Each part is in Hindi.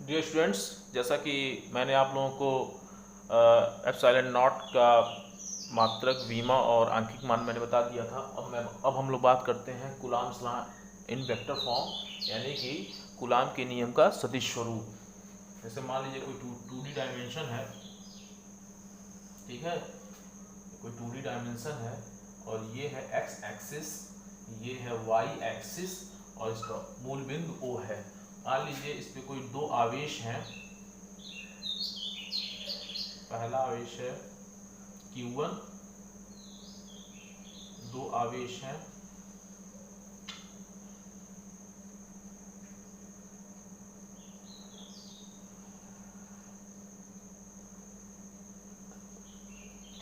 डियर स्टूडेंट्स, जैसा कि मैंने आप लोगों को एप्सिलॉन नॉट का मात्रक, बीमा और आंशिक मान मैंने बता दिया था। अब हम लोग बात करते हैं Coulomb's law in vector form, यानी कि कूलॉम के नियम का सदिश स्वरूप। जैसे मान लीजिए कोई 2D डायमेंशन है, ठीक है, कोई 2D डायमेंशन है और ये है एक्स एक्सिस, ये है वाई एक्सिस और इसका मूल बिंदु O है। मान लीजिए इस पे कोई दो आवेश हैं। पहला आवेश है Q1, दो आवेश हैं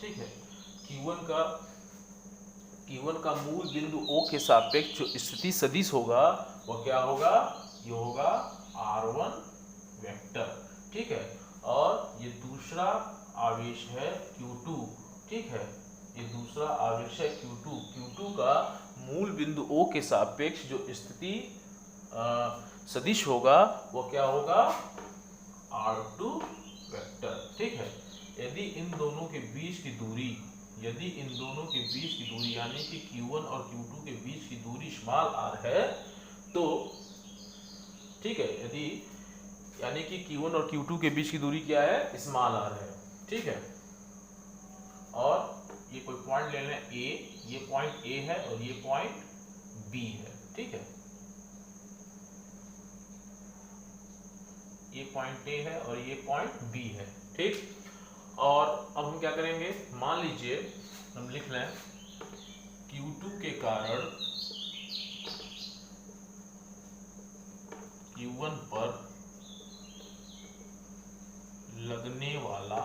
ठीक है। Q1 का मूल बिंदु O के सापेक्ष जो स्थिति सदिश होगा वह क्या होगा? ये होगा R1 वेक्टर, ठीक है। और ये दूसरा आवेश है Q2, ठीक है, ये दूसरा आवेश है Q2 का मूल बिंदु O के सापेक्ष जो स्थिति सदिश होगा वो क्या होगा? R2 वेक्टर, ठीक है। यदि इन दोनों के बीच की दूरी यानी कि Q1 और Q2 के बीच की दूरी स्मॉल r है, तो ठीक है, यदि यानी कि Q1 और Q2 के बीच की दूरी क्या है? स्मॉल r है, ठीक है। और ये कोई पॉइंट ले लें A, ये पॉइंट A है और ये पॉइंट B है, ठीक है। ये पॉइंट A है और ये पॉइंट B है, ठीक। और अब हम क्या करेंगे? मान लीजिए हम लिख लें Q2 के कारण Q1 पर लगने वाला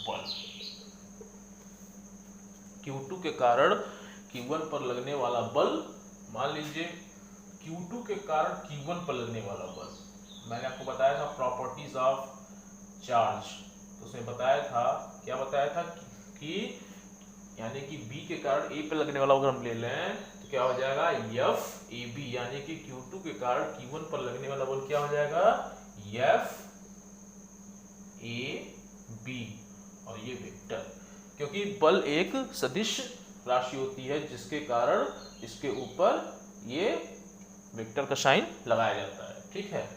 बल, Q2 के कारण Q1 पर लगने वाला बल, मान लीजिए Q2 के कारण Q1 पर लगने वाला बल, मैंने आपको बताया था प्रॉपर्टीज ऑफ चार्ज, तो उसमें बताया था, क्या बताया था कि यानी कि B के कारण A पे लगने वाला अगर हम ले लें तो क्या हो जाएगा? FAB, यानी कि Q2 के कारण Q1 पर लगने वाला बल क्या हो जाएगा? FAB, और ये वेक्टर, क्योंकि बल एक सदिश राशि होती है जिसके कारण इसके ऊपर ये वेक्टर का साइन लगाया जाता है, ठीक है।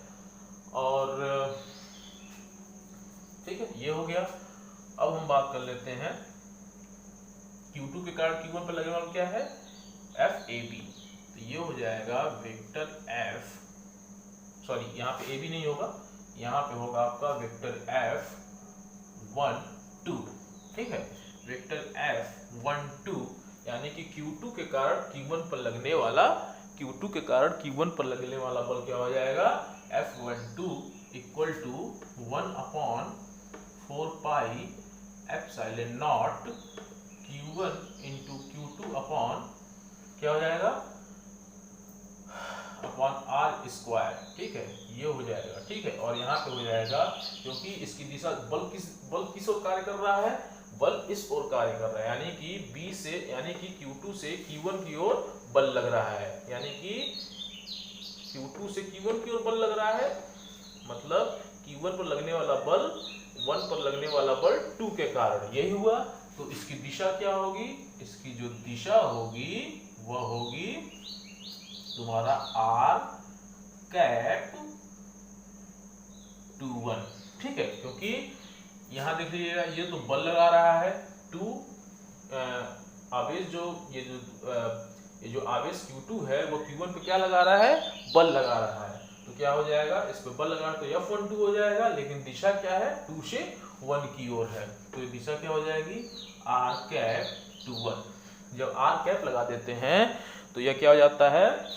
और ठीक है, ये हो गया। अब हम बात कर लेते हैं Q2 के कारण Q1 पर लगने वाला क्या है? FAB, तो ये हो जाएगा वेक्टर F, सॉरी यहाँ पे AB नहीं होगा, यहाँ पे होगा आपका वेक्टर F12, ठीक है, वेक्टर F12, यानी कि Q2 के कारण Q1 पर लगने वाला बल क्या हो जाएगा? F12 equal to 1/4 pi epsilon not Q1 into Q2 upon क्या हो जाएगा? अपॉन R स्क्वायर, ठीक है, ये हो जाएगा, ठीक है। और यहाँ पे हो जाएगा क्योंकि इसकी दिशा बल किस ओर कार्य कर रहा है? बल इस ओर कार्य कर रहा है, यानी कि B से, यानी कि Q2 से Q1 की ओर बल लग रहा है, यानी कि Q2 से Q1 की ओर बल लग रहा है, मतलब Q1 पर लगने वाला बल 1 पर लगने वाला बल 2 के कारण, यही हुआ। तो इसकी दिशा क्या होगी? इसकी जो दिशा होगी वह होगी तुम्हारा R⁻²1, ठीक है, क्योंकि यहां देख लीजिएगा ये तो बल लगा रहा है 2 आवेश, ये जो आवेश Q2 है वो Q1 पे क्या लगा रहा है? बल लगा रहा है, तो क्या हो जाएगा? इस पे बल लगा तो F12 हो जाएगा, लेकिन दिशा क्या है? 2 से 1 की ओर है, तो ये दिशा क्या हो जाएगी? R⁻²1। जब R लगा देते हैं तो यह क्या हो जाता है?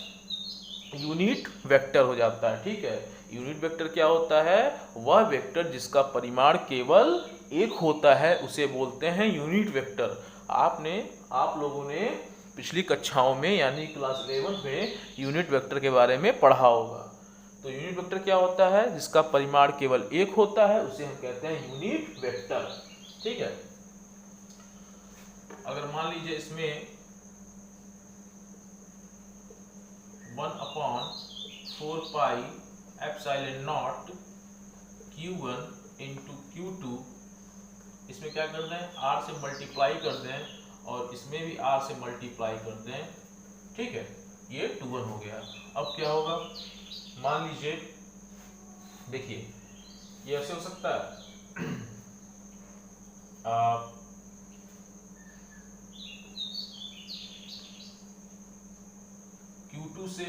यूनिट वेक्टर हो जाता है, ठीक है। यूनिट वेक्टर क्या होता है? वह वेक्टर जिसका परिमाण केवल एक होता है उसे बोलते हैं यूनिट वेक्टर। आप लोगों ने पिछली कक्षाओं में यानी क्लास 11 में यूनिट वेक्टर के बारे में पढ़ा होगा। तो यूनिट वेक्टर क्या होता है? जिसका परिमाण केवल एक होता है उसे हम कहते हैं यूनिट वेक्टर, ठीक है। अगर मान लीजिए इसमें 1/4 pi epsilon not Q1 into Q2, इसमें क्या कर दें, R से मल्टीप्लाई कर दें और इसमें भी R से मल्टीप्लाई कर दें, ठीक है, ये 2 1 हो गया। अब क्या होगा, मान लीजिए, देखिए ये ऐसे हो सकता है Q2 से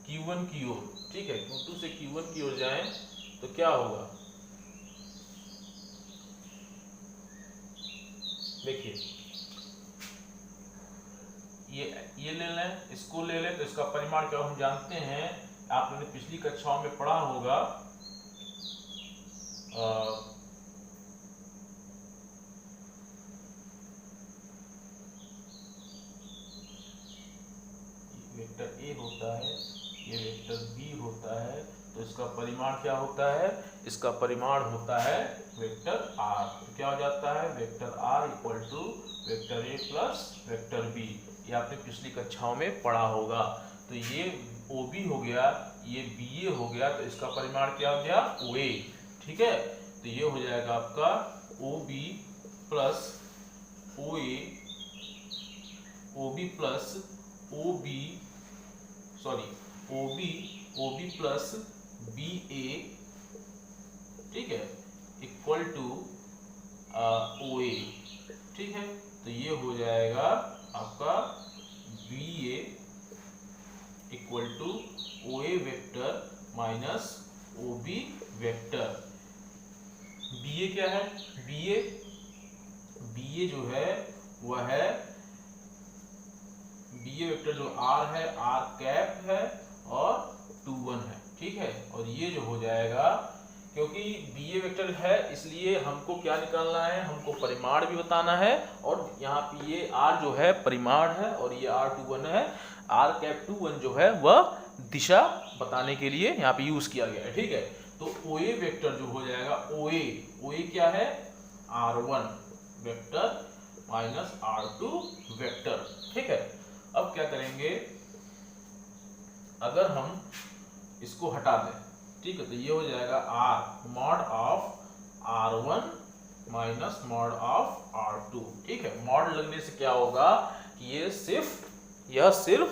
Q1 की ओर, ठीक है, Q2 से Q1 की ओर जाएं तो क्या होगा, देखिए ये ले लें, इसको ले लें, तो इसका परिमाण क्या हम जानते हैं, आपने पिछली कक्षाओं में पढ़ा होगा, वेक्टर ए होता है, ये वेक्टर बी होता है, तो इसका परिमाण क्या होता है, इसका परिमाण होता है वेक्टर आर। तो क्या हो जाता है, vector R equal to vector A plus vector B, ये आपने पिछली कक्षाओं में पढ़ा होगा। तो ये ओ बी हो गया, ये बी ए हो गया, तो इसका परिमाण क्या हो गया, ओ ए, ठीक है। तो ये हो जाएगा आपका O B plus O A, O B plus O B, sorry O B plus B A, ठीक है, इक्वल टू ओ ए, ठीक है। तो ये हो जाएगा आपका B A equal to O A vector minus O B vector. B A क्या है, बी ए जो है वह है, बी ए वेक्टर जो आर है, आर कैप है और 2 1 है, ठीक है। और ये जो हो जाएगा, क्योंकि बी ए वेक्टर है इसलिए हमको क्या निकालना है, हमको परिमाण भी बताना है, और यहाँ पे ये आर जो है परिमाण है और ये आर 2 1 है, आर कैप 2 1 जो है वह दिशा बताने के लिए यहाँ पे यूज किया गया है, ठीक है। तो ओ ए वेक्टर जो हो जाएगा, ओ ए क्या है, R1 vector minus R2 vector, ठीक है। अब क्या करेंगे, अगर हम इसको हटा दें, ठीक है, तो ये हो जाएगा R mod of R1 minus mod of R2, ठीक है। मॉड लगने से क्या होगा कि यह सिर्फ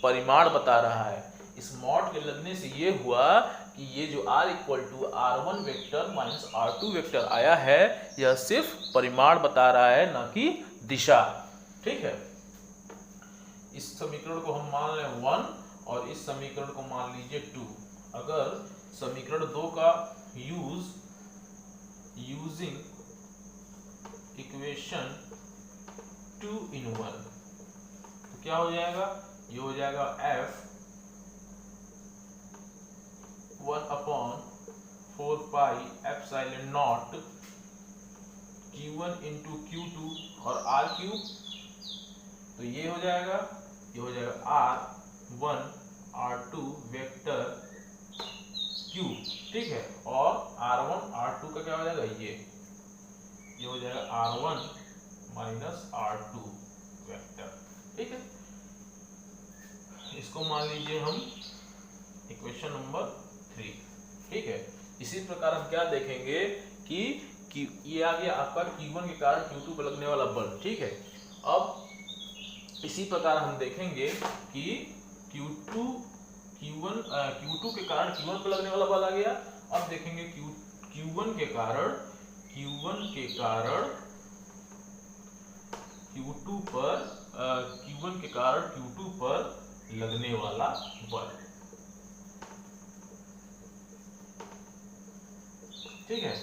परिमाण बता रहा है। इस मॉड के लगने से ये हुआ कि ये जो R equal to R1 vector minus R2 vector आया है, यह सिर्फ परिमाण बता रहा है, ना कि दिशा, ठीक है। इस समीकरण को हम मान लें 1 और इस समीकरण को मान लीजिए 2। अगर समीकरण 2 का यूजिंग इक्वेशन 2 in 1, तो क्या हो जाएगा, ये हो जाएगा f 1/4 pi epsilon not Q1 into Q2 और R क्यूब, तो ये हो जाएगा R1 R2 वेक्टर क्यूब, ठीक है। और R1 R2 का क्या हो जाएगा, ये हो जाएगा R1 माइनस R2 वेक्टर, ठीक है। इसको मान लीजिए हम इक्वेशन नंबर 3, ठीक है। इसी प्रकार हम क्या देखेंगे कि ये आ गया आपका Q1 के कारण Q2 पर लगने वाला बल, ठीक है। अब इसी प्रकार हम देखेंगे कि Q2 के कारण Q1 पर लगने वाला बल आ गया। अब देखेंगे Q1 के कारण Q2 पर लगने वाला बल, ठीक है।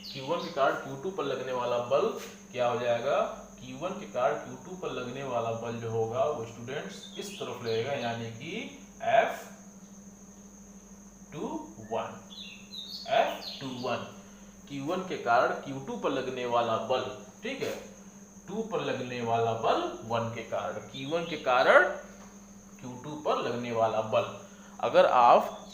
Q1 के कारण Q2 पर लगने वाला बल क्या हो जाएगा, Q1 के कारण Q2 पर लगने वाला बल जो होगा वो स्टूडेंट्स इस तरफ लगेगा, यानी कि F21 Q1 के कारण Q2 पर लगने वाला बल, ठीक है। 2 पर लगने वाला बल 1 के कारण, Q1 के कारण Q2 पर लगने वाला बल। अगर आप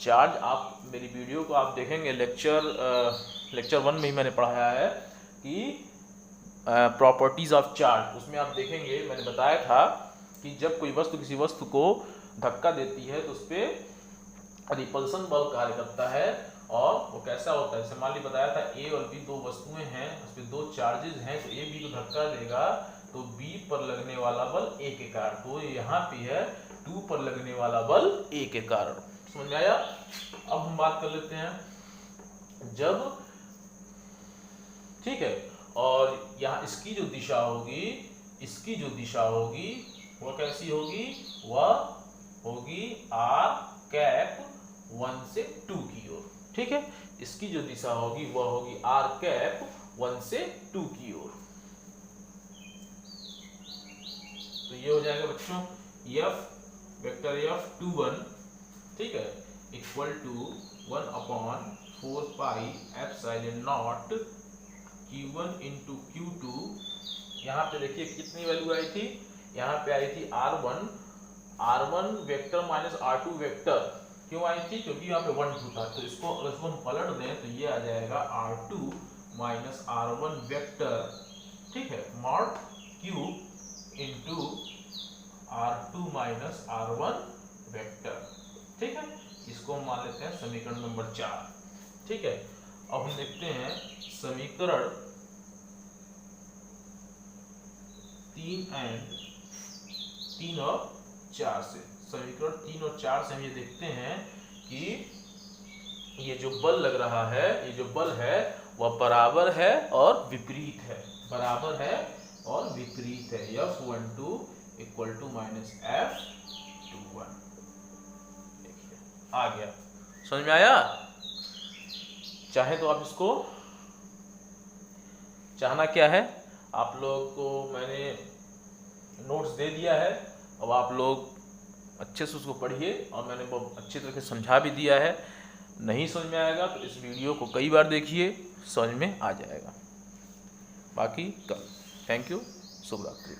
मेरी वीडियो को आप देखेंगे, लेक्चर 1 में ही मैंने पढ़ाया है कि प्रॉपर्टीज ऑफ चार्ज, उसमें आप देखेंगे मैंने बताया था कि जब कोई वस्तु किसी वस्तु को धक्का देती है तो उस पर रिपल्सन बल कार्य करता है। और वो कैसा होता है, जैसे मान ली बताया था ए और बी दो वस्तुएं हैं, उस पर दो चार्जेस हैं, तो ए बी को धक्का देगा तो बी पर लगने वाला बल ए के कारण, तो यहाँ पे है 2 पर लगने वाला बल ए के कारण। समझ में आया? अब हम बात कर लेते हैं जब, ठीक है, और यहाँ इसकी जो दिशा होगी, इसकी जो दिशा होगी वह कैसी होगी, वह होगी आर कैप 1 से 2 की ओर। ठीक है, इसकी जो दिशा होगी वह होगी आर कैप 1 से 2 की ओर। तो ये हो जाएगा बच्चों एफ वेक्टर एफ 21, ठीक है, equal to 1/4 pi epsilon not Q1 into Q2। यहाँ पे देखिए कितनी वैल्यू आई थी, यहाँ पे आई थी R1 vector minus R2 vector. क्यों आई थी? क्योंकि यहाँ पे 1 2 था, तो इसको अगर इसको हम पलट दें तो ये आ जाएगा R2 माइनस R1 वेक्टर, ठीक है, mod cube into R2 minus R1 vector. ठीक है, इसको हम मान लेते हैं समीकरण नंबर 4। ठीक है, अब हम देखते हैं समीकरण 3 और 4 से। समीकरण 3 और 4 से हम ये देखते हैं कि ये जो बल लग रहा है, ये जो बल है वह बराबर है और विपरीत है, बराबर है और विपरीत है। F12 equal to minus F21। देखिए आ गया, समझ में आया? चाहे तो आप इसको, चाहना क्या है, आप लोग को मैंने नोट्स दे दिया है, अब आप लोग अच्छे से उसको पढ़िए, और मैंने बहुत अच्छी तरह से समझा भी दिया है। नहीं समझ में आएगा तो इस वीडियो को कई बार देखिए, समझ में आ जाएगा। बाकी कल। थैंक यू, शुभ रात्रि।